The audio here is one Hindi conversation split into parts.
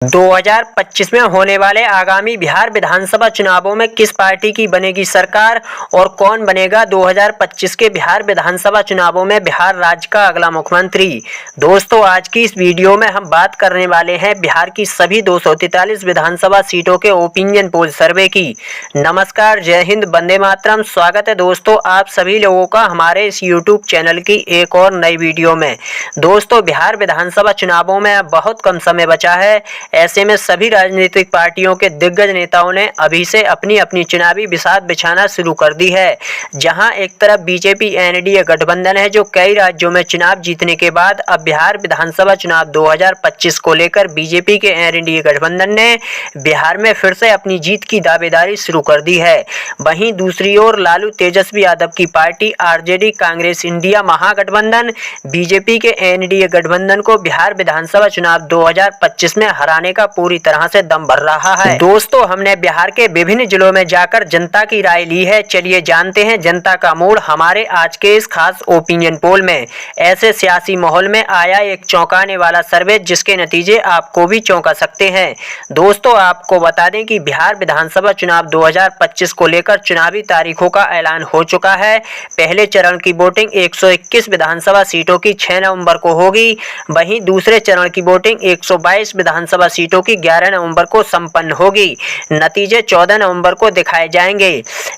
2025 में होने वाले आगामी बिहार विधानसभा चुनावों में किस पार्टी की बनेगी सरकार और कौन बनेगा 2025 के बिहार विधानसभा चुनावों में बिहार राज्य का अगला मुख्यमंत्री। दोस्तों, आज की इस वीडियो में हम बात करने वाले हैं बिहार की सभी 243 विधानसभा सीटों के ओपिनियन पोल सर्वे की। नमस्कार, जय हिंद, वंदे मातरम। स्वागत है दोस्तों आप सभी लोगों का हमारे इस यूट्यूब चैनल की एक और नई वीडियो में। दोस्तों, बिहार विधानसभा चुनावों में अब बहुत कम समय बचा है। ऐसे में सभी राजनीतिक पार्टियों के दिग्गज नेताओं ने अभी से अपनी अपनी चुनावी बिसात बिछाना शुरू कर दी है। जहां एक तरफ बीजेपी एनडीए गठबंधन है जो कई राज्यों में चुनाव जीतने के बाद अब बिहार विधानसभा चुनाव 2025 को लेकर बीजेपी के एनडीए गठबंधन ने बिहार में फिर से अपनी जीत की दावेदारी शुरू कर दी है। वहीं दूसरी ओर लालू तेजस्वी यादव की पार्टी आरजेडी कांग्रेस इंडिया महागठबंधन बीजेपी के एनडीए गठबंधन को बिहार विधानसभा चुनाव 2025 में हराने का पूरी तरह से दम भर रहा है। दोस्तों, हमने बिहार के विभिन्न जिलों में जाकर जनता की राय ली है। चलिए जानते हैं जनता का मूड हमारे आज के इस खास ओपिनियन पोल में। ऐसे सियासी माहौल में आया एक चौंकाने वाला सर्वे जिसके नतीजे आपको भी चौंका सकते हैं। दोस्तों, आपको बता दें कि बिहार विधानसभा चुनाव 2025 को लेकर चुनावी तारीखों का ऐलान हो चुका है। पहले चरण की वोटिंग 121 विधानसभा सीटों की 6 नवंबर को होगी। वहीं दूसरे चरण की वोटिंग 122 विधानसभा सीटों की 11 नवंबर को संपन्न होगी। नतीजे 14 नवंबर को दिखाए जाएंगे।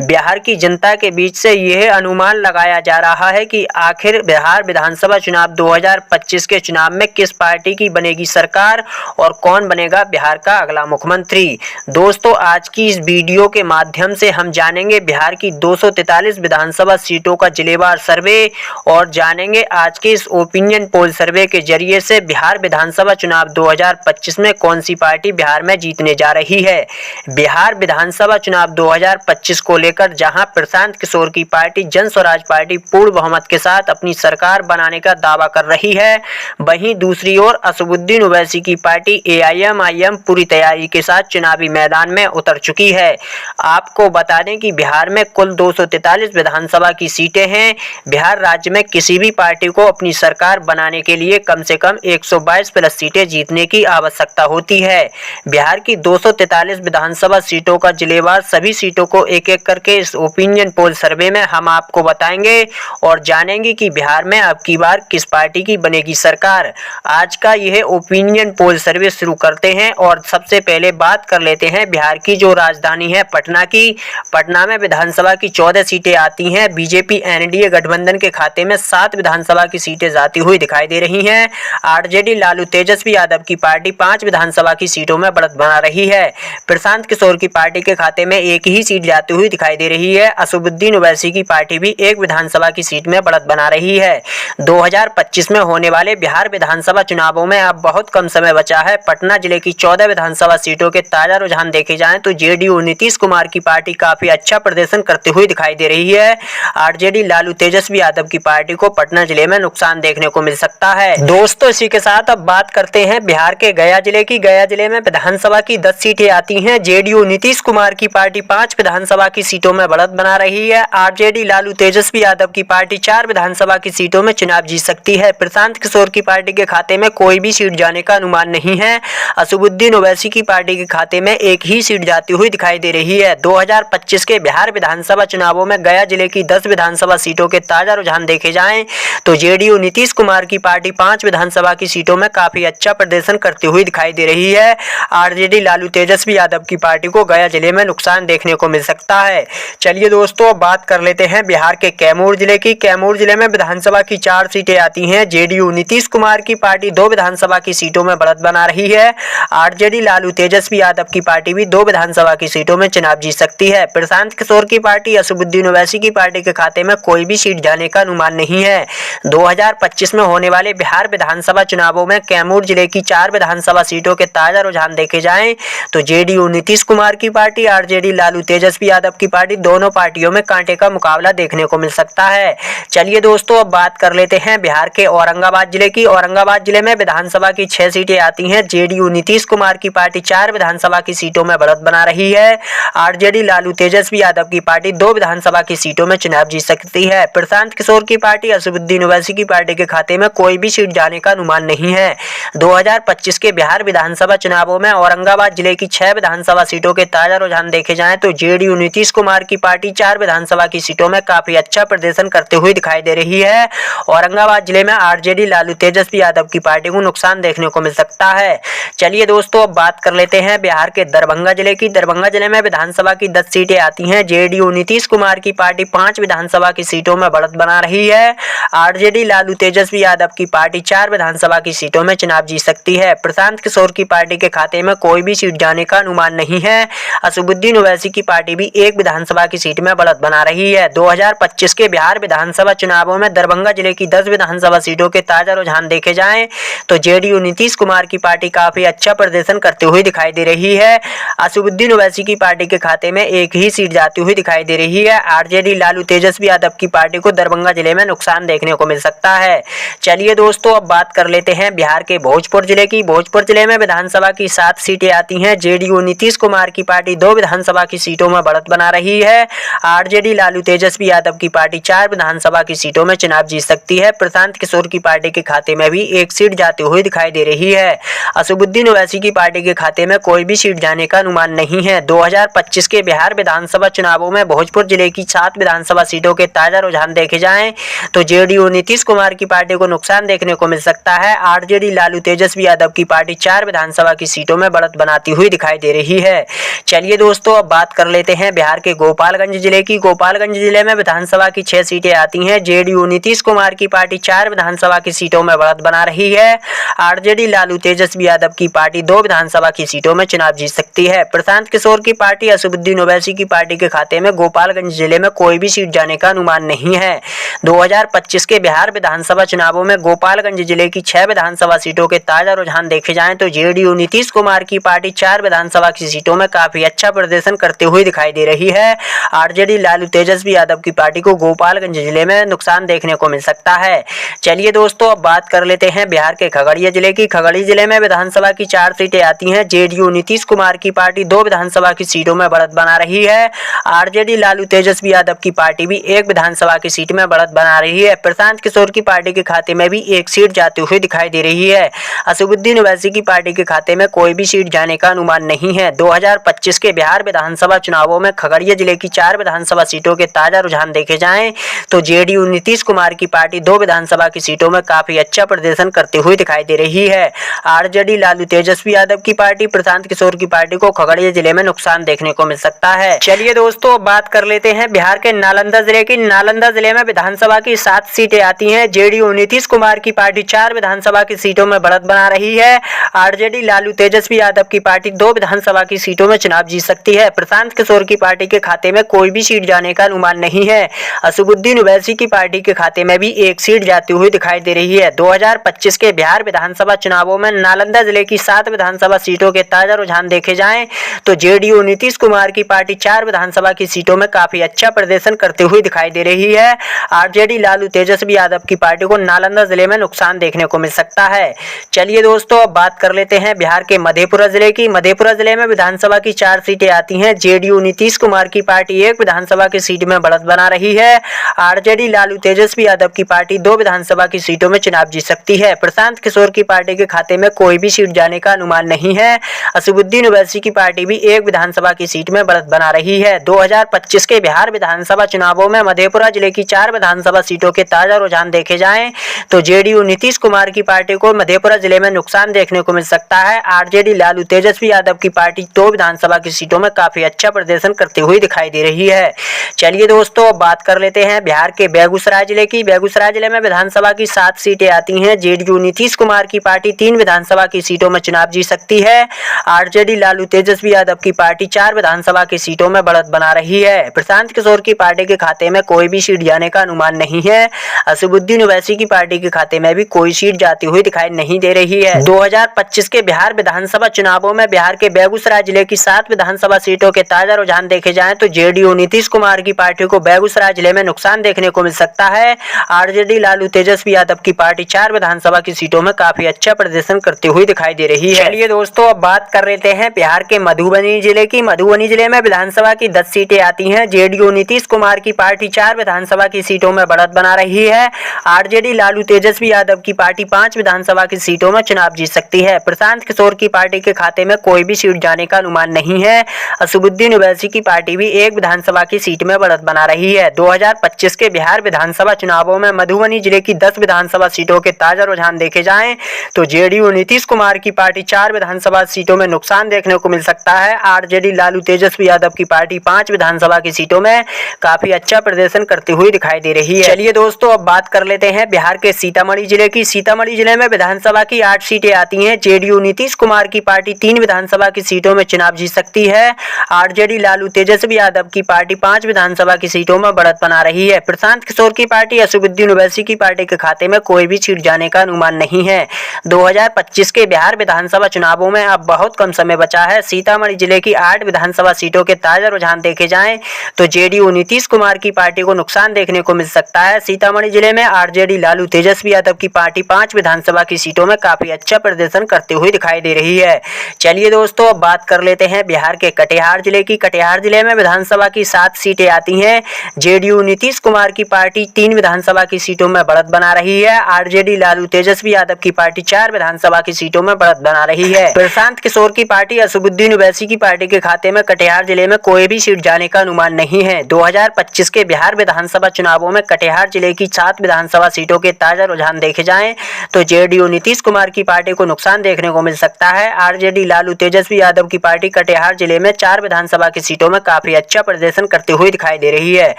बिहार की जनता के बीच से यह अनुमान लगाया जा रहा है कि आखिर बिहार विधानसभा चुनाव 2025 के चुनाव में किस पार्टी की बनेगी सरकार और कौन बनेगा बिहार का अगला मुख्यमंत्री। दोस्तों, आज की इस वीडियो के माध्यम से हम जानेंगे बिहार की 243 विधानसभा सीटों का जिलेवार सर्वे और जानेंगे आज के इस ओपिनियन पोल सर्वे के जरिए से बिहार विधानसभा चुनाव 2025 में कौन सी पार्टी बिहार में जीतने जा रही है। बिहार विधानसभा चुनाव 2025 को लेकर जहां प्रशांत किशोर की पार्टी जन स्वराज पार्टी पूर्ण बहुमत के साथ अपनी सरकार बनाने का दावा कर रही है, वहीं दूसरी ओर असदुद्दीन ओवैसी की पार्टी एआईएमआईएम पूरी तैयारी के साथ चुनावी मैदान में उतर चुकी है। आपको बता दें कि बिहार में कुल 243 विधानसभा की सीटें हैं। बिहार राज्य में किसी भी पार्टी को अपनी सरकार बनाने के लिए कम से कम 122 प्लस सीटें जीतने की आवश्यकता होती है। बिहार की 243 विधानसभा सीटों का जिलेवार सभी सीटों को एक एक करके इस ओपिनियन पोल सर्वे में हम आपको बताएंगे और जानेंगे कि बिहार में अब की बार किस पार्टी की बनेगी सरकार। आज का यह ओपिनियन पोल सर्वे शुरू करते हैं और सबसे पहले बात कर लेते हैं बिहार की जो राजधानी है पटना की। पटना में विधानसभा की 14 सीटें आती हैं। बीजेपी एनडीए गठबंधन के खाते में 7 विधानसभा की सीटें जाती हुई दिखाई दे रही हैं। आरजेडी लालू तेजस्वी यादव की पार्टी 5 विधानसभा की सीटों में बढ़त बना रही है। प्रशांत किशोर की पार्टी के खाते में एक ही सीट जाती हुई दिखाई दे रही है। असदुद्दीन ओवैसी की पार्टी भी एक विधानसभा की सीट में बढ़त बना रही है। 2025 में होने वाले बिहार विधानसभा चुनावों में अब बहुत कम समय बचा है। पटना जिले की 14 विधानसभा सीटों के ताजा रुझान देखे जाएं तो जेडीयू नीतीश कुमार की पार्टी काफी अच्छा प्रदर्शन करते हुए दिखाई दे रही है। आरजेडी लालू तेजस्वी यादव की पार्टी को पटना जिले में नुकसान देखने को मिल सकता है। दोस्तों, इसी के साथ अब बात करते हैं बिहार के गया जिले की। गया जिले में विधानसभा की 10 सीटें आती हैं। जेडीयू नीतीश कुमार की पार्टी 5 विधानसभा की सीटों में बढ़त बना रही है। आरजेडी लालू तेजस्वी यादव की पार्टी 4 विधानसभा की सीटों में चुनाव जीत सकती है। प्रशांत किशोर की पार्टी के खाते में कोई भी सीट जाने का अनुमान नहीं है। असदुद्दीन ओवैसी की पार्टी के खाते में एक ही सीट जाती हुई दिखाई दे रही है। 2025 के बिहार विधानसभा चुनावों में गया जिले की 10 विधानसभा सीटों के ताजा रुझान देखे जाएं तो जेडीयू नीतीश कुमार की पार्टी 5 विधानसभा की सीटों में काफी अच्छा प्रदर्शन करती हुई दिखाई दे रही है। आरजेडी लालू तेजस्वी यादव की पार्टी को गया जिले में नुकसान देखने को मिल सकता है। चलिए दोस्तों, अब बात कर लेते हैं बिहार के कैमूर जिले की। कैमूर जिले में विधानसभा की 4 सीटें आती हैं। जेडीयू नीतीश कुमार की पार्टी 2 विधानसभा की सीटों में बढ़त बना रही है। आरजेडी लालू तेजस्वी यादव की पार्टी भी 2 विधानसभा की सीटों में चुनाव जीत सकती है। प्रशांत किशोर की पार्टी असदुद्दीन ओवैसी की पार्टी के खाते में कोई भी सीट जाने का अनुमान नहीं है। 2025 में होने वाले बिहार विधानसभा चुनावों में कैमूर जिले की 4 विधानसभा सीटों के ताजा रुझान देखे जाएं तो जेडीयू नीतीश कुमार की पार्टी आरजेडी लालू तेजस्वी यादव की पार्टी दोनों पार्टियों में कांटे का मुकाबला देखने को मिल सकता है। चलिए दोस्तों, अब बात कर लेते हैं बिहार के औरंगाबाद जिले की। औरंगाबाद जिले में विधानसभा की 6 सीटें आती हैं। जेडीयू नीतीश कुमार की पार्टी 4 विधानसभा की सीटों में बढ़त बना रही है। आरजेडी लालू तेजस्वी यादव की पार्टी 2 विधानसभा की सीटों में चुनाव जीत सकती है। प्रशांत किशोर की पार्टी असदुद्दीन ओवैसी की पार्टी के खाते में कोई भी सीट जाने का अनुमान नहीं है। 2025 के बिहार विधानसभा चुनावों में औरंगाबाद जिले की 6 विधानसभा सीटों के ताजा रुझान देखे जाएं तो जेडीयू नीतीश कुमार की पार्टी 4 विधानसभा की सीटों में काफी अच्छा प्रदर्शन करते हुए दिखाई दे रही है। औरंगाबाद जिले में आरजेडी लालू तेजस्वी यादव की पार्टी को नुकसान देखने को मिल सकता है। चलिए दोस्तों, अब बात कर लेते हैं बिहार के दरभंगा जिले की। दरभंगा जिले में विधानसभा की 10 सीटें आती हैं। जेडीयू नीतीश कुमार की पार्टी 5 विधानसभा की सीटों में बढ़त बना रही है। आरजेडी लालू तेजस्वी यादव की पार्टी 4 विधानसभा की सीटों में चुनाव जीत सकती है। प्रशांत किशोर की पार्टी के खाते में कोई भी सीट जाने का अनुमान नहीं है। असदुद्दीन ओवैसी की पार्टी भी 1 विधानसभा की सीट में बढ़त बना रही है। 2025 के बिहार विधानसभा चुनावों में दरभंगा जिले की 10 विधानसभा सीटों के ताजा रुझान देखे जाएं तो जेडीयू नीतीश कुमार की पार्टी काफी अच्छा प्रदर्शन करते हुए दिखाई दे रही है। असदुद्दीन ओवैसी की पार्टी के खाते में एक ही सीट जाती हुई दिखाई दे रही है। आरजेडी लालू तेजस्वी यादव की पार्टी को दरभंगा जिले में नुकसान देखने को मिल सकता है। चलिए दोस्तों, अब बात कर लेते हैं बिहार के भोजपुर जिले की। भोजपुर जिले में विधानसभा की 7 सीटें आती हैं। जेडीयू नीतीश कुमार की पार्टी 2 विधानसभा की सीटों में बढ़त बना रही है। आरजेडी लालू तेजस्वी यादव की पार्टी 4 विधानसभा की सीटों में चुनाव जीत सकती है। प्रशांत किशोर की पार्टी के खाते में भी एक सीट जाती हुई दिखाई दे रही है। असदुद्दीन ओवैसी की पार्टी के खाते में कोई भी सीट जाने का अनुमान नहीं है। 2025 के बिहार विधानसभा चुनावों में भोजपुर जिले की 7 विधानसभा सीटों के ताजा रुझान देखे जाएं तो जेडीयू नीतीश कुमार की पार्टी को नुकसान देखने को मिल सकता है। आरजेडी लालू तेजस्वी यादव की पार्टी 4 विधानसभा की सीटों में बढ़त बनाती हुई दिखाई दे रही है। चलिए दोस्तों, अब बात कर लेते हैं बिहार के गोपालगंज जिले की। गोपालगंज जिले में विधानसभा की 6 सीटें आती हैं। जेडीयू नीतीश कुमार की पार्टी 4 विधानसभा की सीटों में बढ़त बना रही है। आरजेडी लालू तेजस्वी यादव की पार्टी 2 विधानसभा की सीटों में चुनाव जीत सकती है। प्रशांत किशोर की पार्टी असदुद्दीन ओवैसी की पार्टी के खाते में गोपालगंज जिले में कोई भी सीट जाने का अनुमान नहीं है। 2025 के बिहार विधानसभा चुनावों में गोपालगंज जिले की 6 विधानसभा सीटों के ताजा रुझान देखे जाएं तो जेडीयू नीतीश कुमार की पार्टी 4 विधानसभा की सीटों में काफी अच्छा प्रदर्शन करते हुए दिखाई दे रही है। आरजेडी लालू तेजस्वी यादव की पार्टी को गोपालगंज जिले में नुकसान देखने को मिल सकता है। चलिए दोस्तों, अब बात कर लेते हैं बिहार के खगड़िया जिले की। खगड़िया जिले में विधानसभा की 4 सीटें आती हैं। जेडीयू नीतीश कुमार की पार्टी 2 विधानसभा की सीटों में बढ़त बना रही है। आरजेडी लालू तेजस्वी यादव की पार्टी भी 1 विधानसभा की सीट में बढ़त बना रही है। प्रशांत किशोर की पार्टी के खाते में भी एक सीट जाती हुई दिखाई दे रही है। असदुद्दीन ओवैसी की पार्टी के खाते में कोई भी सीट जाने का अनुमान नहीं है। 2025 के बिहार विधानसभा चुनावों में खगड़िया जिले की 4 विधानसभा सीटों के ताजा रुझान देखे जाएं तो जेडीयू नीतीश कुमार की पार्टी 2 विधानसभा की सीटों में काफी अच्छा प्रदर्शन करते हुए दिखाई दे रही है। आरजेडी लालू तेजस्वी यादव की पार्टी प्रशांत किशोर की पार्टी को खगड़िया जिले में नुकसान देखने को मिल सकता है। चलिए दोस्तों, बात कर लेते हैं बिहार के नालंदा जिले की। नालंदा जिले में विधानसभा की 7 सीटें आती हैं। जेडीयू नीतीश कुमार की पार्टी 4 विधानसभा की सीटों में बढ़त बना रही है। आरजेडी लालू तेजस्वी यादव की पार्टी 2 विधानसभा की सीटों में चुनाव जीत सकती है। प्रशांत किशोर की पार्टी के खाते में कोई भी सीट जाने का अनुमान नहीं है। असदुद्दीन ओवैसी की पार्टी के खाते में भी एक सीट जाती हुई दिखाई दे रही है। 2025 के बिहार विधानसभा चुनावों में नालंदा जिले की 7 विधानसभा सीटों के ताजा रुझान देखे जाएं तो जेडीयू नीतीश कुमार की पार्टी 4 विधानसभा की सीटों में काफी अच्छा प्रदर्शन करते हुए दिखाई दे रही है। आरजेडी लालू तेजस्वी यादव की पार्टी को नालंदा जिले में नुकसान देखने को मिल सकता है। चलिए दोस्तों, अब बात कर लेते हैं बिहार के मधेपुरा जिले की। मधेपुरा जिले में विधानसभा की 4 सीटें आती हैं। जेडीयू नीतीश कुमार की पार्टी 1 विधानसभा की सीट में बढ़त बना रही है। आरजेडी लालू तेजस्वी यादव की पार्टी 2 विधानसभा की सीटों में चुनाव जीत सकती है। प्रशांत किशोर की पार्टी के खाते में कोई भी सीट जाने का अनुमान नहीं है। असदुद्दीन ओवैसी की पार्टी भी 1 विधानसभा की सीट में बढ़त बना रही है। 2025 के बिहार विधानसभा चुनावों में मधेपुरा जिले की 4 विधानसभा सीटों के ताजा रुझान देखे जाएं तो जेडीयू नीतीश कुमार की पार्टी को मधेपुरा जिले में नुकसान देखने को मिल सकता है। आरजेडी लालू तेजस्वी यादव की पार्टी 2 विधानसभा की सीटों में काफी अच्छा प्रदर्शन करते हुए दिखाई दे रही है। चलिए दोस्तों, बात कर लेते हैं बिहार के बेगूसराय जिले की। बेगूसराय जिले में विधानसभा की 7 सीटें आती हैं। जेडीयू नीतीश कुमार की पार्टी 3 विधानसभा की सीटों में चुनाव जीत सकती है। आरजेडी लालू तेजस्वी यादव की पार्टी 4 विधानसभा की सीटों में बढ़त बना रही है। प्रशांत किशोर की पार्टी के खाते में कोई भी सीट जाने का अनुमान नहीं है। असदुद्दीन ओवैसी की पार्टी के खाते में भी कोई सीट जाती हुई दिखाई नहीं दे रही है। 2025 के बिहार विधानसभा चुनावों में बिहार के बेगूसराय जिले की 7 विधानसभा सीटों के ताजा रुझान देखे जाएं तो जेडीयू नीतीश कुमार की पार्टी को बेगूसराय जिले में नुकसान देखने को मिल सकता है। आरजेडी लालू तेजस्वी यादव की पार्टी 4 विधानसभा की सीटों में काफी अच्छा प्रदर्शन करती हुई दिखाई दे रही है। चलिए दोस्तों, अब बात कर लेते हैं बिहार के मधुबनी जिले की। मधुबनी जिले में विधानसभा की 10 सीटें आती हैं। जेडीयू नीतीश कुमार की पार्टी 4 विधानसभा की सीटों में बढ़त बना रही है। आरजेडी लालू तेजस्वी यादव की पार्टी 5 विधानसभा की सीटों में चुनाव जीत सकती है। है। प्रशांत किशोर की पार्टी के खाते में कोई भी सीट जाने का अनुमान नहीं है। असदुद्दीन ओवैसी की पार्टी भी एक विधानसभा की सीट में बढ़त बना रही है। 2025 के बिहार विधानसभा चुनावों में मधुबनी जिले की 10 विधानसभा सीटों के ताजा रुझान देखे जाएं तो जेडीयू नीतीश कुमार की पार्टी 4 विधानसभा सीटों में नुकसान देखने को मिल सकता है। आरजेडी लालू तेजस्वी यादव की पार्टी 5 विधानसभा की सीटों में काफी अच्छा प्रदर्शन करती हुई दिखाई दे रही है। चलिए दोस्तों, अब बात कर लेते हैं बिहार के सीतामढ़ी जिले की। सीतामढ़ी जिले में विधानसभा की 8 सीटें आती हैं। जेडीयू नीतीश कुमार की पार्टी 3 विधानसभा की सीटों में चुनाव जीत सकती है। आरजेडी लालू तेजस्वी यादव की पार्टी 5 विधानसभा की सीटों में बढ़त बना रही है। प्रशांत किशोर की पार्टी असदुद्दीन ओवैसी की पार्टी के खाते में कोई भी सीट जाने का अनुमान नहीं है। 2025 के बिहार विधानसभा चुनावों में अब बहुत कम समय बचा है। सीतामढ़ी जिले की 8 विधानसभा सीटों के ताजा रुझान देखे जाएं तो जेडीयू नीतीश कुमार की पार्टी को नुकसान देखने को मिल सकता है। सीतामढ़ी जिले में आरजेडी लालू तेजस्वी यादव की पार्टी 5 विधानसभा की सीटों में काफी अच्छा प्रदर्शन करते हुए दिखाई दे रही है। चलिए दोस्तों, अब बात कर लेते हैं बिहार के कटिहार जिले की। कटिहार जिले में विधानसभा की 7 सीटें आती हैं। जेडीयू नीतीश कुमार की पार्टी 3 विधानसभा की सीटों में बढ़त बना रही है। आरजेडी लालू तेजस्वी यादव की पार्टी 4 विधानसभा की सीटों में बढ़त बना रही है। प्रशांत किशोर की पार्टी असदुद्दीन ओवैसी की पार्टी के खाते में कटिहार जिले में कोई भी सीट जाने का अनुमान नहीं है। 2025 के बिहार विधानसभा चुनावों में कटिहार जिले की 7 विधानसभा सीटों के ताजा रुझान देखे जाएं तो जेडीयू नीतीश कुमार की पार्टी को नुकसान देखने को मिल सकता है। आरजेडी लालू तेजस्वी यादव की पार्टी कटिहार जिले में 4 विधानसभा की सीटों में काफी अच्छा प्रदर्शन करते हुए दिखाई दे रही है।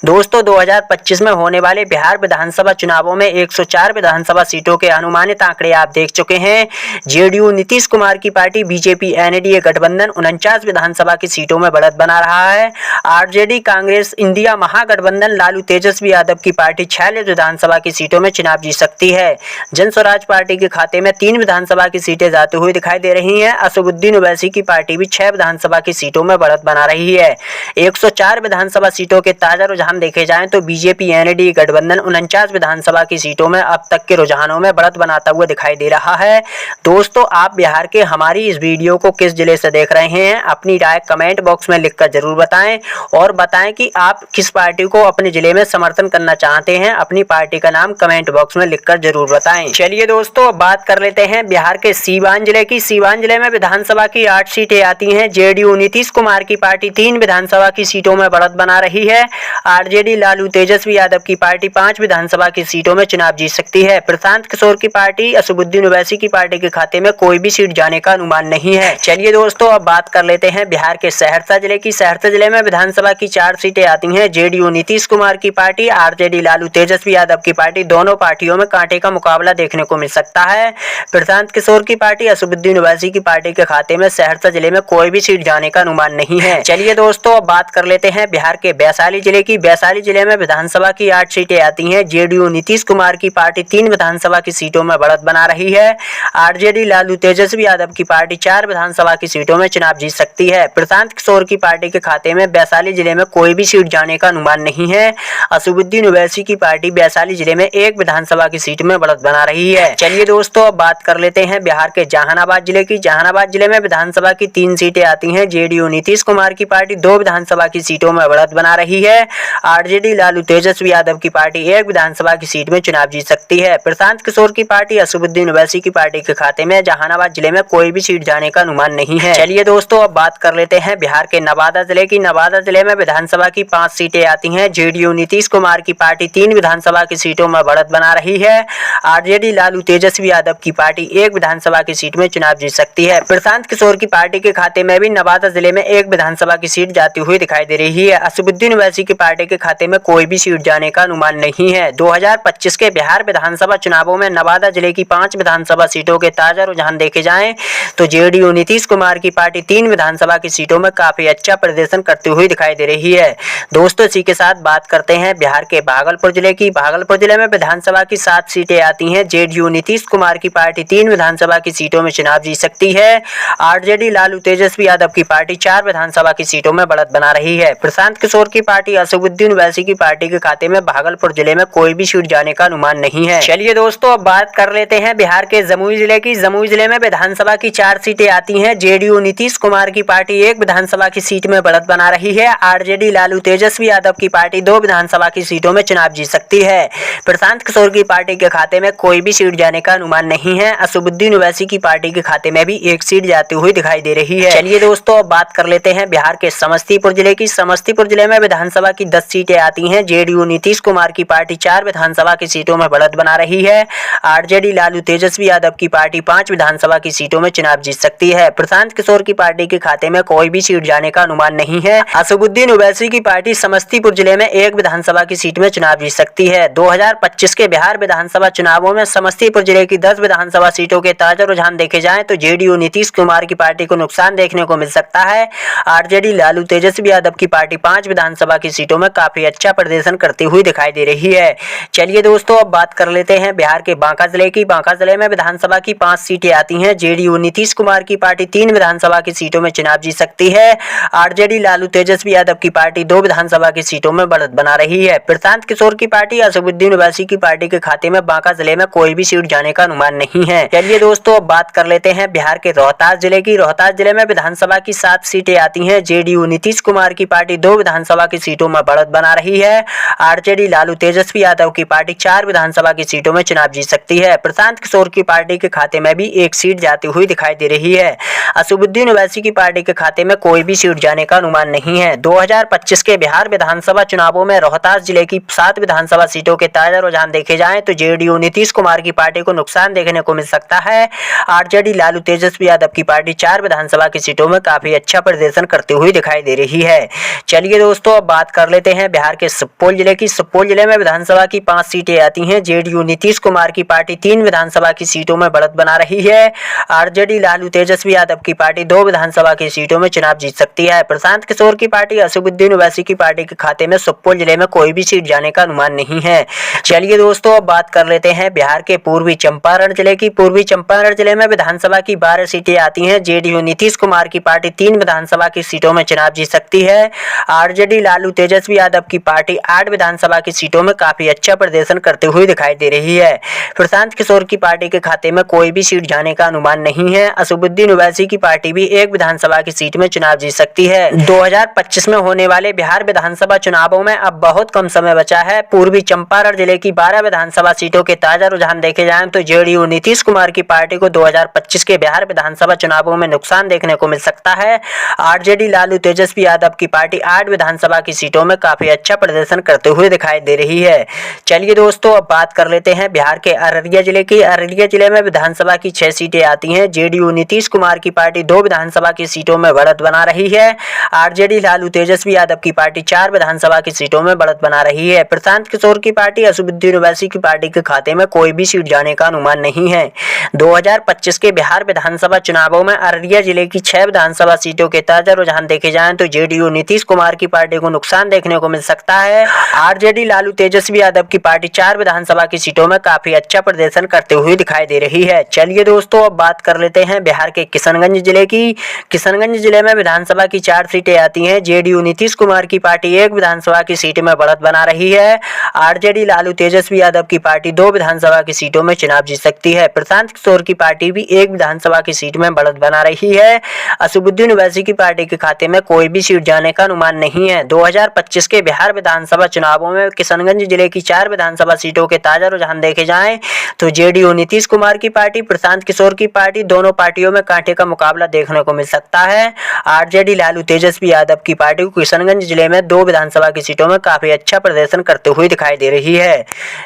दोस्तों, 2025 में होने वाले बिहार विधानसभा चुनावों में 104 विधानसभा सीटों के अनुमानित आंकड़े आप देख चुके हैं। जेडीयू नीतीश कुमार की पार्टी बीजेपी एनडीए गठबंधन 49 विधानसभा की सीटों में बढ़त बना रहा है। आरजेडी कांग्रेस इंडिया महागठबंधन लालू तेजस्वी यादव की पार्टी 46 विधानसभा की सीटों में चुनाव जीत सकती है। जन स्वराज पार्टी के खाते में 3 विधानसभा की सीटें जाते हुए दिखाई दे रही हैं। असदुद्दीन ओवैसी की पार्टी भी 6 विधानसभा की सीटों में बढ़त बना रही है। 104 विधानसभा सीटों के ताजा रुझान देखे जाएं तो बीजेपी एनडीए गठबंधन 49 विधानसभा की सीटों में अब तक के रुझानों में बढ़त बनाता हुआ दिखाई दे रहा है। दोस्तों, आप बिहार के हमारी इस वीडियो को किस जिले से देख रहे हैं, अपनी राय कमेंट बॉक्स में लिखकर जरूर बताएं और बताएं कि आप किस पार्टी को अपने जिले में समर्थन करना चाहते हैं। अपनी पार्टी का नाम कमेंट बॉक्स में लिखकर जरूर बताएं। चलिए दोस्तों, अब बात कर लेते हैं बिहार के सीवान जिले की। सीवान जिले में विधानसभा की 8 सीटें आती हैं। जेडीयू नीतीश कुमार की पार्टी 3 विधानसभा की सीटों में बढ़त बना रही है। आरजेडी लालू तेजस्वी यादव की पार्टी 5 विधानसभा की सीटों में चुनाव जीत सकती है। प्रशांत किशोर की पार्टी असदुद्दीन ओवैसी की पार्टी के खाते में कोई भी सीट जाने का अनुमान नहीं है। चलिए दोस्तों, अब बात कर लेते हैं बिहार के सहरसा जिले की। सहरसा जिले में विधानसभा की 4 सीटें आती हैं। जेडीयू नीतीश कुमार की पार्टी आरजेडी लालू तेजस्वी यादव की पार्टी, दोनों पार्टियों में कांटे का मुकाबला देखने को मिल सकता है। प्रशांत किशोर की पार्टी असदुद्दीन ओवैसी की पार्टी के खाते में सहरसा जिले में कोई भी सीट जाने का अनुमान नहीं है। चलिए दोस्तों, अब बात कर लेते हैं बिहार के वैशाली जिले की। वैशाली जिले में विधानसभा की 8 सीटें आती हैं। जेडीयू नीतीश कुमार की पार्टी 3 विधानसभा की सीटों में बढ़त बना रही है। आरजेडी लालू तेजस्वी यादव की पार्टी 4 विधानसभा की सीटों में चुनाव जीत सकती है। प्रशांत किशोर की पार्टी के खाते में वैशाली जिले में कोई भी सीट जाने का अनुमान नहीं है। असदुद्दीन ओवैसी की पार्टी वैशाली जिले में 1 विधानसभा की सीट में बढ़त बना रही है। चलिए दोस्तों, अब बात कर लेते हैं बिहार के जहानाबाद जिले की। जहानाबाद जिले में विधानसभा की 3 सीटें आती हैं। जेडीयू नीतीश कुमार की पार्टी 2 विधानसभा की सीटों में बढ़त बना रही है। आरजेडी लालू तेजस्वी यादव की पार्टी 1 विधानसभा की सीट में चुनाव जीत सकती है। प्रशांत किशोर की पार्टी असदुद्दीन ओवैसी की पार्टी के खाते में जहानाबाद जिले में कोई भी सीट जाने का अनुमान नहीं है। चलिए दोस्तों, अब बात कर लेते हैं बिहार के नवादा जिले की। नवादा जिले में विधानसभा की 5 सीटें आती हैं। जेडीयू नीतीश कुमार की पार्टी 3 विधानसभा की सीटों में बढ़त बना रही है। आरजेडी लालू तेजस्वी यादव की पार्टी 1 विधानसभा की सीट में चुनाव जीत सकती है। प्रशांत किशोर की पार्टी के खाते में भी नवादा जिले में 1 विधानसभा की सीट जाती हुई दिखाई दे रही है। असदुद्दीन ओवैसी की पार्टी के खाते में कोई भी सीट जाने का अनुमान नहीं है। 2025 के बिहार विधानसभा चुनावों में नवादा जिले की 5 विधानसभा सीटों के ताजा रुझान देखे जाएं तो जेडीयू नीतीश कुमार की पार्टी 3 विधानसभा की सीटों में काफी अच्छा प्रदर्शन करती हुई दिखाई दे रही है। दोस्तों, इसी के साथ बात करते हैं बिहार के भागलपुर जिले की। भागलपुर जिले में विधानसभा की 7 सीटें आती हैं। जेडीयू नीतीश कुमार की पार्टी 3 विधानसभा की सीटों में चुनाव जीत सकती है। आरजेडी लालू तेजस्वी यादव की पार्टी 4 विधानसभा की सीटों में बढ़त बना रही है। प्रशांत किशोर की पार्टी असदुद्दीन ओवैसी की पार्टी के खाते में भागलपुर जिले में कोई भी सीट जाने का अनुमान नहीं है। चलिए दोस्तों, अब बात कर लेते हैं बिहार के जमुई जिले की। जमुई जिले में विधानसभा की 4 सीटें आती हैं। जेडीयू नीतीश कुमार की पार्टी 1 विधानसभा की सीट में बढ़त बना रही है। आरजेडी लालू तेजस्वी यादव की पार्टी 2 विधानसभा की सीटों में चुनाव जीत सकती है। प्रशांत किशोर की पार्टी के खाते में कोई भी सीट जाने का अनुमान नहीं है। असदुद्दीन असुद्दीन ओवैसी की पार्टी के खाते में भी एक सीट जाती हुई दिखाई दे रही है। चलिए दोस्तों, अब बात कर लेते हैं बिहार के समस्तीपुर जिले की। समस्तीपुर जिले में विधानसभा की 10 सीटें आती हैं। जेडीयू नीतीश कुमार की पार्टी 4 विधानसभा की सीटों में बढ़त बना रही है। आरजेडी लालू तेजस्वी यादव की पार्टी 5 विधानसभा की सीटों में चुनाव जीत सकती है। प्रशांत किशोर की पार्टी के खाते में कोई भी सीट जाने का अनुमान नहीं है। असदुद्दीन ओवैसी की पार्टी समस्तीपुर जिले में 1 विधानसभा की सीट में चुनाव जीत सकती है। 2025 के बिहार विधानसभा चुनावों में समस्तीपुर जिले की 10 विधानसभा सीटों के ताजा रुझान देखे जाएं तो जेडीयू नीतीश कुमार की पार्टी को नुकसान देखने को मिल सकता है। आरजेडी लालू तेजस्वी यादव की पार्टी 5 विधानसभा की सीटों में काफी अच्छा प्रदर्शन करती हुई दिखाई दे रही है। चलिए दोस्तों, अब बात कर लेते हैं बिहार के बांका जिले की। बांका जिले में विधानसभा की 5 सीटें आती हैं। जेडीयू नीतीश कुमार की पार्टी 3 विधानसभा की सीटों में चुनाव जीत सकती है। आरजेडी लालू तेजस्वी यादव की पार्टी 2 विधानसभा की सीटों में बढ़त बना रही है। प्रशांत किशोर की पार्टी असदुद्दीन ओवैसी की पार्टी के खाते में बांका जिले में कोई भी सीट जाने का अनुमान नहीं है। चलिए दोस्तों, अब बात कर लेते हैं बिहार के रोहतास जिले की। रोहतास जिले में विधानसभा की 7 सीटें आती हैं। जेडीयू नीतीश कुमार की पार्टी 2 विधानसभा की सीटों में बढ़त बना रही है। आरजेडी लालू तेजस्वी यादव की पार्टी 4 विधानसभा की सीटों में चुनाव जीत सकती है। प्रशांत किशोर की पार्टी के खाते में भी 1 सीट जाती हुई दिखाई दे रही है। असदुद्दीन ओवैसी की पार्टी के खाते में कोई भी सीट जाने का अनुमान नहीं है। 2025 के बिहार विधानसभा चुनावों में रोहतास जिले की 7 विधानसभा सीटों के ताजा रुझान देखे जाएं तो जेडीयू नीतीश कुमार की पार्टी को नुकसान देखने को मिल सकता है। आरजेडी लालू तेजस्वी यादव की पार्टी 4 विधानसभा की सीटों में काफी अच्छा प्रदर्शन करती हुई दिखाई दे रही है। चलिए दोस्तों, अब बात कर लेते हैं बिहार के सुपौल जिले की। सुपौल जिले में विधानसभा की 5 सीटें आती हैं। जेडीयू नीतीश कुमार की पार्टी 3 विधानसभा की सीटों में बढ़त बना रही है। आरजेडी लालू तेजस्वी यादव की पार्टी 2 विधानसभा की सीटों में चुनाव जीत सकती है। प्रशांत किशोर की पार्टी असदुद्दीन ओवैसी की पार्टी के खाते में सुपौल जिले में कोई भी सीट जाने का अनुमान नहीं है। चलिए दोस्तों, अब बात कर लेते हैं बिहार के पूर्वी चंपारण जिले की। पूर्वी चंपारण जिले में विधानसभा की 12 सीटें आती हैं। जेडीयू नीतीश कुमार की पार्टी 3 विधानसभा की सीटों में चुनाव जीत सकती है। आरजेडी लालू तेजस्वी यादव की पार्टी 8 विधानसभा की सीटों में काफी अच्छा प्रदर्शन करते हुए दिखाई दे रही है। प्रशांत किशोर की पार्टी के खाते में कोई भी सीट जाने का अनुमान नहीं है। असदुद्दीन ओवैसी की पार्टी भी 1 विधानसभा की सीट में चुनाव जीत सकती है। 2025 में होने वाले बिहार विधानसभा चुनावों में अब बहुत कम समय बचा है। पूर्वी चंपारण जिले की 12 विधानसभा सीटों के ताजा रुझान देखे जाएं तो जेडीयू नीतीश कुमार की पार्टी को 2025 के बिहार विधानसभा चुनावों में नुकसान देखने को मिल सकता है। आरजेडी लालू तेजस्वी यादव की पार्टी 8 विधानसभा की सीटों में काफी अच्छा प्रदर्शन करते हुए दिखाई दे रही है। चलिए दोस्तों, अब बात कर लेते हैं बिहार के अररिया जिले की। अररिया जिले में विधानसभा की 6 सीटें आती हैं। जेडीयू नीतीश कुमार की पार्टी 2 विधानसभा की सीटों में बढ़त बना रही है। आरजेडी लालू तेजस्वी यादव की पार्टी 4 विधानसभा की सीटों में बढ़त बना रही है। प्रशांत किशोर की पार्टी असदुद्दीन ओवैसी की पार्टी के खाते में कोई भी सीट जाने का अनुमान नहीं है। 2025 के बिहार विधानसभा चुनावों में अररिया जिले की 6 विधानसभा सीटों के ताजा रुझान देखे जाएं तो जेडीयू नीतीश कुमार की पार्टी को नुकसान देखने को मिल सकता है। आरजेडी लालू तेजस्वी यादव की पार्टी 4 विधानसभा की सीटों में काफी अच्छा प्रदर्शन करते हुए दिखाई दे रही है। चलिए दोस्तों, अब बात कर लेते हैं बिहार के किशनगंज जिले की। किशनगंज जिले में विधानसभा की 4 सीटें आती हैं। जेडीयू नीतीश कुमार की पार्टी 1 विधानसभा की सीट में बढ़त बना रही है। आरजेडी लालू तेजस्वी यादव की पार्टी 2 विधानसभा की सीटों में चुनाव जीत सकती है। प्रशांत किशोर की पार्टी भी 1 विधानसभा की सीट में बढ़त बना रही है। असदुद्दीन ओवैसी की पार्टी के खाते में कोई भी सीट जाने का अनुमान नहीं है। 2025 के बिहार विधानसभा चुनावों में किशनगंज जिले की 4 विधानसभा सीटों के ताजा रुझान देखे जाएं तो जेडीयू नीतीश कुमार की पार्टी, प्रशांत किशोर की पार्टी, दोनों पार्टियों में कांटे का मुकाबला देखने को मिल सकता है। आरजेडी लालू तेजस्वी यादव की पार्टी को किशनगंज जिले में 2 विधानसभा की सीटों में काफी अच्छा प्रदर्शन करते हुए दिखाई दे रही है।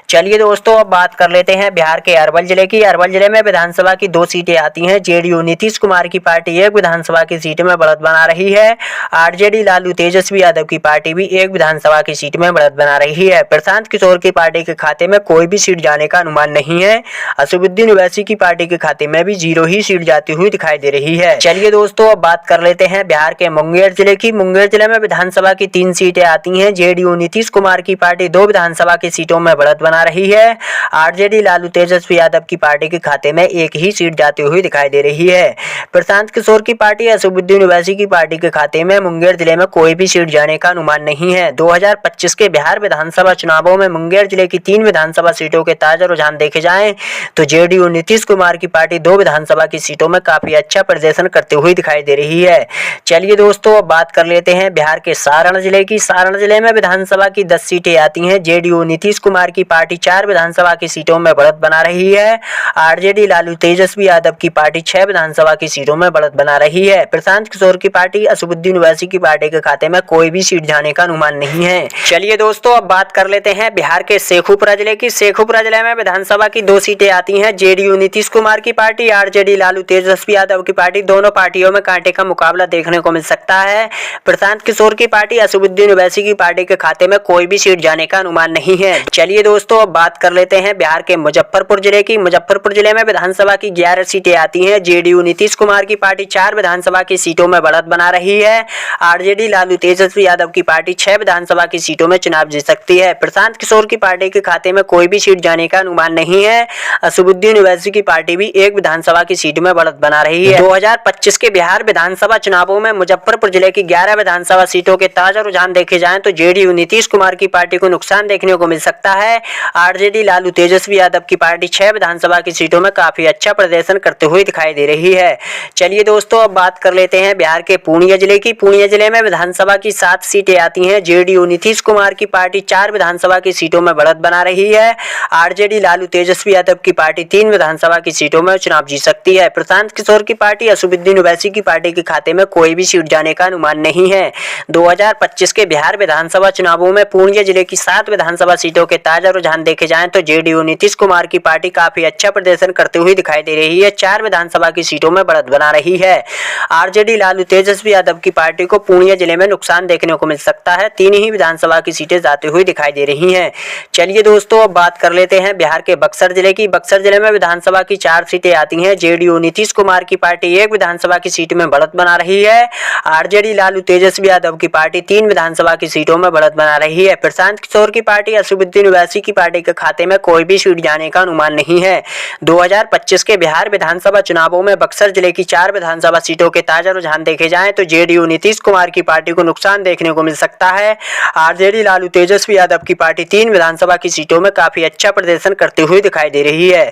चलिए दोस्तों, अब बात कर लेते हैं बिहार के अरवल जिले की। अरवल जिले में विधानसभा की 2 सीटें आती हैं। जेडीयू नीतीश कुमार की पार्टी 1 विधानसभा की सीट में बढ़त बना रही है। आरजेडी लालू तेजस्वी यादव की पार्टी भी 1 विधानसभा की सीट में बढ़त बना रही है। प्रशांत किशोर की पार्टी के खाते में कोई भी सीट जाने का अनुमान नहीं है। असदुद्दीन ओवैसी की पार्टी के खाते में भी 0 ही सीट जाती हुई दिखाई दे रही है। चलिए दोस्तों, अब बात कर लेते हैं बिहार के मुंगेर जिले की। मुंगेर जिले में विधानसभा की 3 सीटें आती हैं। जेडीयू नीतीश कुमार की पार्टी 2 विधानसभा की सीटों में बढ़त बना रही है। आरजेडी लालू तेजस्वी यादव की पार्टी के खाते में 1 ही सीट जाती हुई दिखाई दे रही है। प्रशांत किशोर की पार्टी असदुद्दीन ओवैसी की पार्टी के खाते में मुंगेर जिले में कोई भी सीट जाने का अनुमान नहीं है। 2025 के बिहार विधानसभा चुनावों में मुंगेर जिले की 3 विधानसभा सीटों के ताजा रुझान देखे जाएं तो जेडीयू नीतीश कुमार की पार्टी 2 विधानसभा की सीटों में काफी अच्छा प्रदर्शन करते हुए दिखाई दे रही है। चलिए दोस्तों, अब बात कर लेते हैं बिहार के सारण जिले की। सारण जिले में विधानसभा की 10 सीटें आती हैं। जेडीयू नीतीश कुमार की पार्टी 4 विधानसभा की सीटों में बढ़त बना रही है। आरजेडी लालू तेजस्वी यादव की पार्टी 6 विधानसभा की सीटों में बढ़त बना रही है। प्रशांत किशोर की पार्टी असदुद्दीन ओवैसी की पार्टी के खाते में कोई भी सीट जाने का अनुमान नहीं है। चलिए दोस्तों, अब बात कर लेते हैं बिहार के शेखुपुरा जिले की। शेखुपुरा जिले में विधानसभा की 2 सीटें आती हैं। जेडीयू नीतीश कुमार की पार्टी, आरजेडी लालू तेजस्वी यादव की पार्टी, दोनों पार्टियों में कांटे का मुकाबला देखने को मिल सकता है। प्रशांत किशोर की पार्टी असदुद्दीन ओवैसी की पार्टी के खाते में कोई भी सीट जाने का अनुमान नहीं है। चलिए दोस्तों, अब बात कर लेते हैं बिहार के मुजफ्फरपुर जिले की। मुजफ्फरपुर जिले में विधानसभा की 11 सीटें आती हैं। जेडीयू नीतीश कुमार की पार्टी 4 विधानसभा की सीटों में बढ़त बना रही है। आरजेडी लालू तेजस्वी यादव की पार्टी 6 विधानसभा की सीटों में चुनाव जीत सकती है। प्रशांत किशोर की पार्टी के खाते में कोई भी सीट जाने का अनुमान नहीं है। असदुद्दीन ओवैसी की पार्टी भी 1 विधानसभा की सीट में बढ़त बना रही है। 2025 के बिहार विधानसभा चुनावों में मुजफ्फरपुर जिले की 11 विधानसभा सीटों के ताजा रुझान देखे जाएं तो जेडीयू नीतीश कुमार की पार्टी को नुकसान देखने को मिल सकता है। आरजेडी लालू तेजस्वी यादव की पार्टी 6 विधानसभा की सीटों में काफी अच्छा प्रदर्शन करते हुए दिखाई दे रही है। चलिए दोस्तों, अब बात कर लेते हैं बिहार के पूर्णिया जिले की। पूर्णिया जिले में विधानसभा की 7 सीटें आती हैं। जेडीयू नीतीश कुमार की पार्टी 4 विधानसभा की सीटों में बढ़त बना रही है। आरजेडी लालू तेजस्वी यादव की पार्टी 3 विधानसभा की सीटों में चुनाव जीत सकती है। प्रशांत किशोर की पार्टी असदुद्दीन ओवैसी की पार्टी के खाते में कोई भी सीट जाने का अनुमान नहीं है। 2025 के बिहार विधानसभा चुनावों में पूर्णिया जिले की 7 विधानसभा सीटों के ताजा रुझान देखे जाएं तो जेडीयू नीतीश कुमार की पार्टी काफी अच्छा प्रदर्शन करते हुए दिखाई दे रही है। 4 विधानसभा की सीटों में बढ़त बना रही है। आरजेडी लालू तेजस्वी यादव की पार्टी को पूर्णिया जिले में नुकसान देखने को मिल सकता है। 3 ही विधानसभा की सीटें जाती हुई दिखाई दे रही हैं। चलिए दोस्तों, अब बात कर लेते हैं बिहार के बक्सर जिले की। बक्सर जिले में विधानसभा की 4 सीटें आती हैं। जेडीयू नीतीश कुमार की पार्टी 1 विधानसभा की सीट में बढ़त बना रही है। आरजेडी लालू तेजस्वी यादव की पार्टी 3 विधानसभा की सीटों में बढ़त बना रही है। प्रशांत किशोर की पार्टी असदुद्दीन ओवैसी की पार्टी के खाते में कोई भी सीट जाने का अनुमान नहीं है। 2025 के बिहार विधानसभा चुनावों में बक्सर जिले की 4 विधानसभा सीटों के ताजा रुझान देखे जाएं तो जेडीयू नीतीश कुमार की पार्टी को नुकसान देखने को मिल सकता है। आरजेडी लालू तेजस्वी यादव की पार्टी 3 विधानसभा की सीटों में काफी अच्छा प्रदर्शन करते हुए दिखाई दे रही है।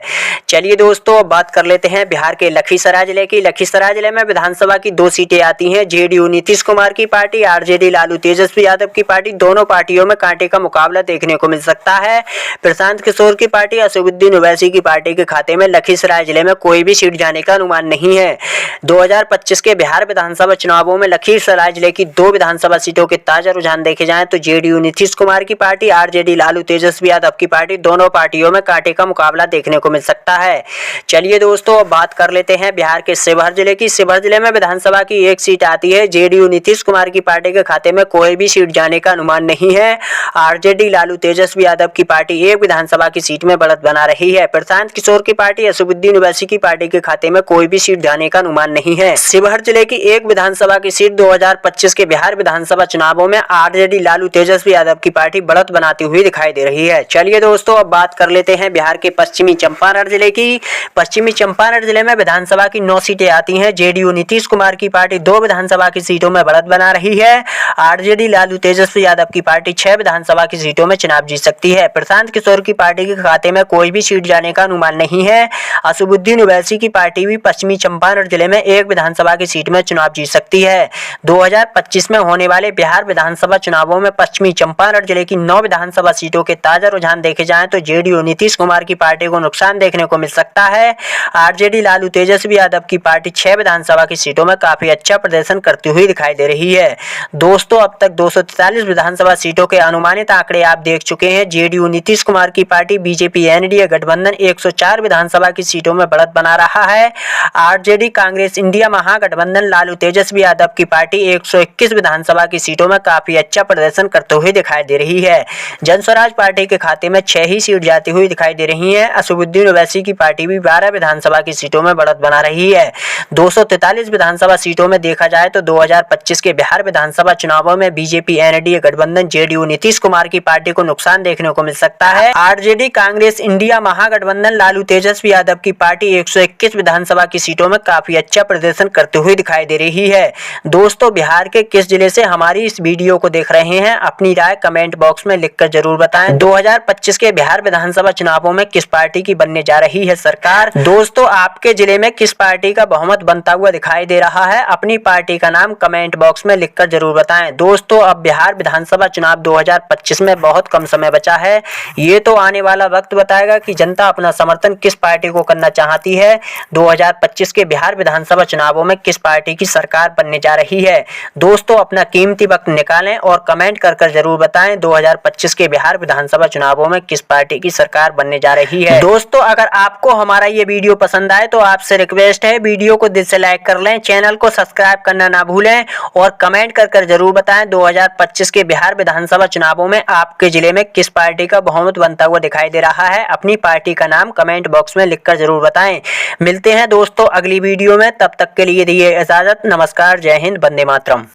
चलिए दोस्तों, अब बात कर लेते हैं बिहार के लखीसराय जिले की। लखीसराय जिले में विधानसभा की 2 सीटें आती हैं। जेडीयू नीतीश कुमार की पार्टी, आरजेडी लालू तेजस्वी यादव की पार्टी, दोनों पार्टियों में कांटे का मुकाबला देखने को मिल सकता है। प्रशांत किशोर की पार्टी असदुद्दीन ओवैसी की पार्टी के खाते में लखीसराय जिले में कोई भी सीट जाने का अनुमान नहीं है। 2025 के बिहार विधानसभा चुनावों में लखीसराय जिले की 2 विधानसभा सीटों के ताजा रुझान देखे जाएं तो जेडीयू नीतीश कुमार की पार्टी, आरजेडी लालू तेजस्वी यादव की पार्टी, दोनों पार्टियों में कांटे का मुकाबला देखने को मिल सकता है। चलिए दोस्तों, अब बात कर लेते हैं बिहार के शिवहर जिले की। शिवहर जिले में विधानसभा की 1 सीट आती है। जेडीयू नीतीश कुमार की पार्टी के खाते में कोई भी सीट जाने का अनुमान नहीं है। आरजेडी लालू तेजस्वी यादव की पार्टी 1 विधानसभा की सीट में बढ़त बना रही है। प्रशांत किशोर की पार्टी असदुद्दीन ओवैसी की पार्टी के खाते में कोई भी सीट जाने का अनुमान नहीं है। शिवहर जिले की 1 विधानसभा की सीट 2025 के बिहार विधानसभा चुनावों में आरजेडी लालू तेजस्वी यादव की पार्टी बढ़त बनाती हुई दिखाई दे रही है। चलिए दोस्तों, अब बात कर लेते हैं बिहार के पश्चिमी चंपारण जिले की। पश्चिमी चंपारण जिले में विधानसभा की 9 सीटें आती हैं। जेडीयू नीतीश कुमार की पार्टी 2 विधानसभा की सीटों में बढ़त बना रही है। आरजेडी लालू तेजस्वी यादव की पार्टी 6 विधानसभा की सीटों में चुनाव जीत सकती है। प्रशांत किशोर की पार्टी के खाते में कोई भी सीट जाने का अनुमान नहीं है। असदुद्दीन ओवैसी की पार्टी भी पश्चिमी चंपारण जिले में 1 विधानसभा की सीट में चुनाव जीत सकती है। 2025 में होने वाले बिहार विधानसभा चुनावों में पश्चिमी चंपारण जिले की 9 विधानसभा सीटों के ताजा रुझान देखे जाएं तो जेडीयू नीतीश कुमार की पार्टी को नुकसान देखने को मिल सकता है। आरजेडी लालू तेजस्वी यादव की पार्टी 6 विधानसभा की सीटों में काफी अच्छा प्रदर्शन करती हुई दिखाई दे रही है। दोस्तों, अब तक 243 विधानसभा सीटों के अनुमानित आंकड़े आप देख चुके हैं। जेडीयू नीतीश कुमार की पार्टी बीजेपी एनडीए गठबंधन 104 विधानसभा की सीटों में बढ़त बना रहा है। आरजेडी कांग्रेस इंडिया महागठबंधन लालू तेजस्वी यादव की पार्टी 121 विधानसभा की सीटों में काफी अच्छा प्रदर्शन करते हुए दिखाई दे रही है। जनस्वराज पार्टी के खाते में 6 ही सीट जाती हुई दिखाई दे रही है। असदुद्दीन ओवैसी की पार्टी भी 12 विधानसभा की सीटों में बढ़त बना रही है। 243 विधानसभा सीटों में देखा जाए तो 2025 के बिहार विधानसभा चुनावों में बीजेपी एनडीए गठबंधन जेडीयू नीतीश कुमार की पार्टी को नुकसान देखने को मिल सकता है। आरजेडी कांग्रेस इंडिया महागठबंधन लालू तेजस्वी यादव की पार्टी 121 विधानसभा की सीटों में काफी अच्छा प्रदर्शन करते हुए दिखाई दे रही है। दोस्तों, बिहार के किस जिले से हमारी इस वीडियो को देख रहे हैं, अपनी राय कमेंट बॉक्स में लिखकर जरूर बताएं। 2025 के बिहार विधानसभा चुनावों में किस पार्टी की बनने जा रही है सरकार? दोस्तों, आपके जिले में किस पार्टी का बहुमत बनता हुआ दिखाई दे रहा है? अपनी पार्टी का नाम कमेंट बॉक्स में लिखकर जरूर बताएं। बताएं। दोस्तों, अब बिहार विधानसभा चुनाव 2025 में बहुत कम समय बचा है। ये तो आने वाला वक्त बताएगा कि जनता अपना समर्थन किस पार्टी को करना चाहती है। 2025 के बिहार विधानसभा चुनावों में किस पार्टी की सरकार बनने जा रही है। दोस्तों, अपना कीमती वक्त निकालें और कमेंट कर जरूर बताएं 2025 के बिहार विधानसभा चुनावों में किस पार्टी की सरकार बनने जा रही है। दोस्तों, अगर आपको हमारा ये वीडियो पसंद आए तो आपसे रिक्वेस्ट है, वीडियो को दिल से लाइक कर लें, चैनल को सब्सक्राइब करना ना भूलें और कमेंट कर जरूर बताएं 2025 के बिहार विधानसभा चुनावों में आपके जिले में किस पार्टी का बहुमत बनता हुआ दिखाई दे रहा है। अपनी पार्टी का नाम कमेंट बॉक्स में लिखकर जरूर बताएं। मिलते हैं दोस्तों अगली वीडियो में, तब तक के लिए दीजिए इजाजत। नमस्कार, जय हिंद, वंदे मातरम।